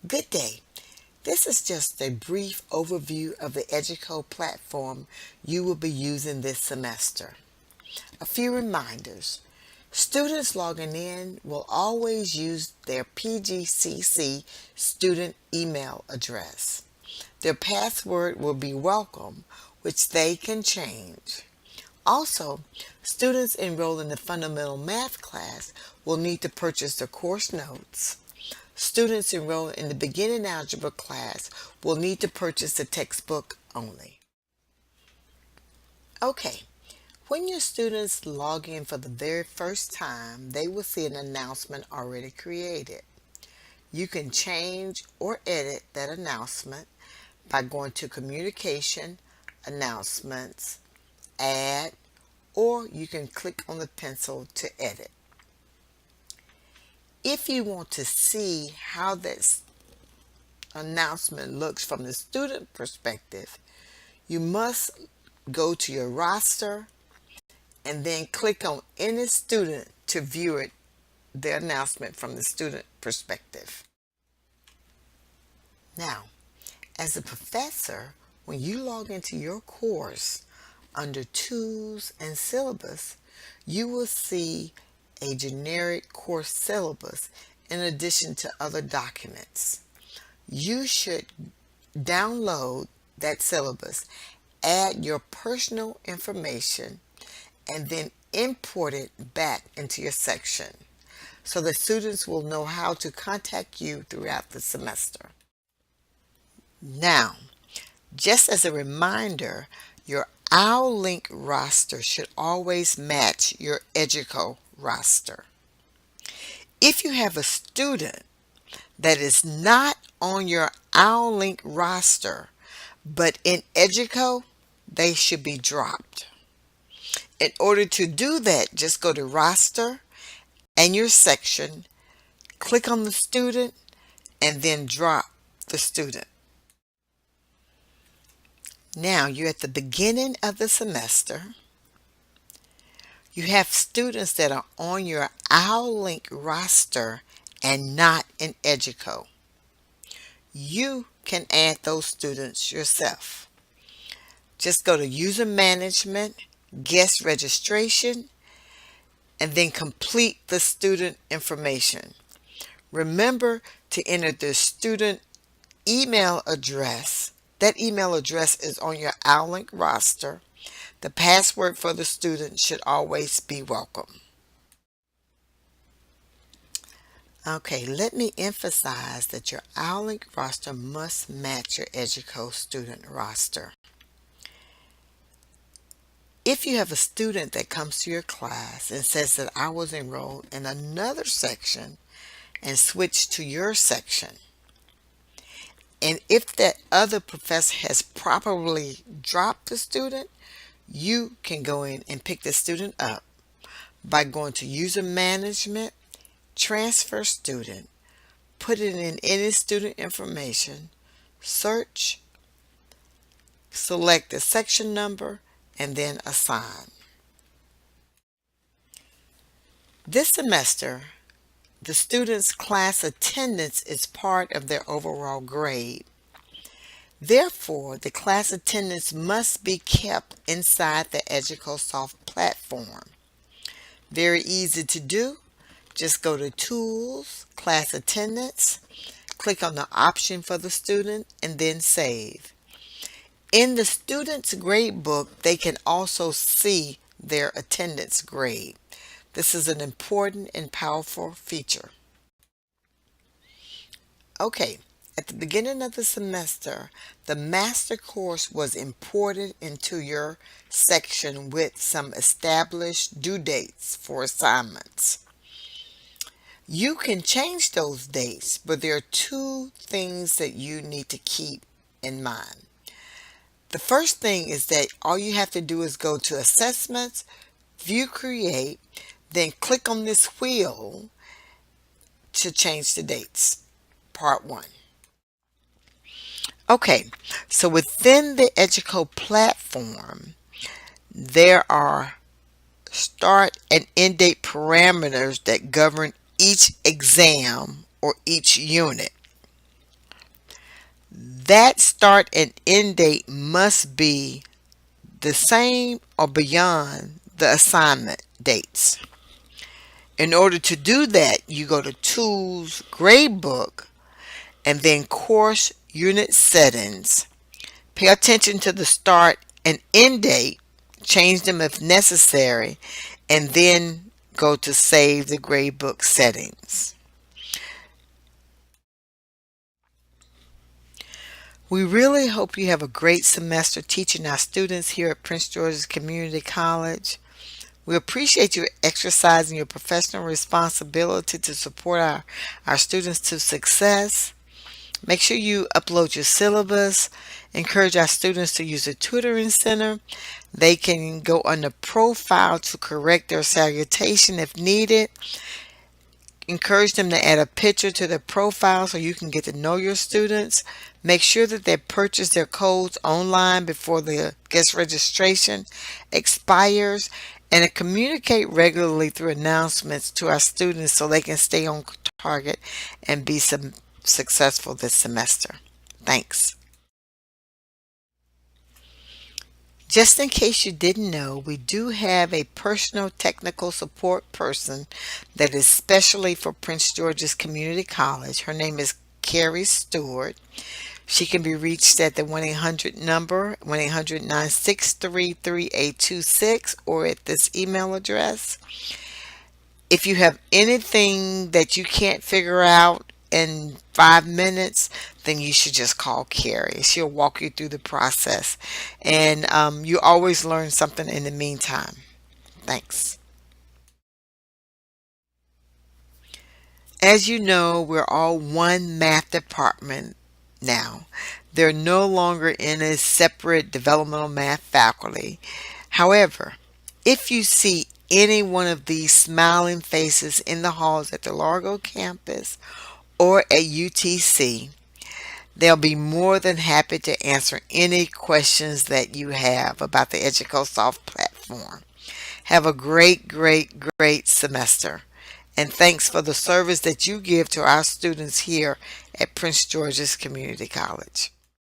Good day. This is just a brief overview of the Educo platform you will be using this semester. A few reminders. Students logging in will always use their PGCC student email address. Their password will be welcome, which they can change. Also, students enrolled in the fundamental math class will need to purchase the course notes. Students enrolled in the beginning algebra class will need to purchase the textbook only. Okay, when your students log in for the very first time, they will see an announcement already created. You can change or edit that announcement by going to Communication, Announcements, Add, or you can click on the pencil to edit. If you want to see how this announcement looks from the student perspective, you must go to your roster and then click on any student to view it, the announcement from the student perspective. Now, as a professor, when you log into your course under Tools and Syllabus, you will see a generic course syllabus in addition to other documents. You should download that syllabus, add your personal information, and then import it back into your section so the students will know how to contact you throughout the semester. Now, just as a reminder, your OwlLink roster should always match your Educo roster. If you have a student that is not on your OwlLink roster, but in Educo, they should be dropped. In order to do that, just go to Roster and your section, click on the student, and then drop the student. Now you're at the beginning of the semester. You have students that are on your OwlLink roster and not in Educo. You can add those students yourself. Just go to User Management, Guest Registration, and then complete the student information. Remember to enter the student email address. That email address is on your OwlLink roster. The password for the student should always be welcome. Okay, let me emphasize that your OwlLink roster must match your Educo student roster. If you have a student that comes to your class and says that I was enrolled in another section and switched to your section, and if that other professor has properly dropped the student, you can go in and pick the student up by going to User Management, Transfer Student, put it in any student information, search, select the section number, and then assign. This semester, the student's class attendance is part of their overall grade. Therefore, the class attendance must be kept inside the EducoSoft platform. Very easy to do. Just go to Tools, Class Attendance, click on the option for the student, and then save. In the student's grade book, they can also see their attendance grade. This is an important and powerful feature. Okay, at the beginning of the semester, the master course was imported into your section with some established due dates for assignments. You can change those dates, but there are two things that you need to keep in mind. The first thing is that all you have to do is go to Assessments, View Create, then click on this wheel to change the dates. Part 1. Okay, so within the Educo platform, there are start and end date parameters that govern each exam or each unit. That start and end date must be the same or beyond the assignment dates. In order to do that, you go to Tools, Gradebook, and then Course Unit Settings. Pay attention to the start and end date, change them if necessary, and then go to Save the Gradebook Settings. We really hope you have a great semester teaching our students here at Prince George's Community College. We appreciate you exercising your professional responsibility to support our students to success. Make sure you upload your syllabus. Encourage our students to use the tutoring center. They can go under profile to correct their salutation if needed. Encourage them to add a picture to their profile so you can get to know your students. Make sure that they purchase their codes online before the guest registration expires, and to communicate regularly through announcements to our students so they can stay on target and be successful this semester. Thanks. Just in case you didn't know, we do have a personal technical support person that is specially for Prince George's Community College. Her name is Carrie Stewart. She can be reached at the 1-800 number, 1-800-963-3826, or at this email address. If you have anything that you can't figure out in 5 minutes, then you should just call Carrie. She'll walk you through the process. And you always learn something in the meantime. Thanks. As you know, we're all one math department now. They're no longer in a separate developmental math faculty. However, if you see any one of these smiling faces in the halls at the Largo campus or at UTC, they'll be more than happy to answer any questions that you have about the EducoSoft platform. Have a great semester. And thanks for the service that you give to our students here at Prince George's Community College.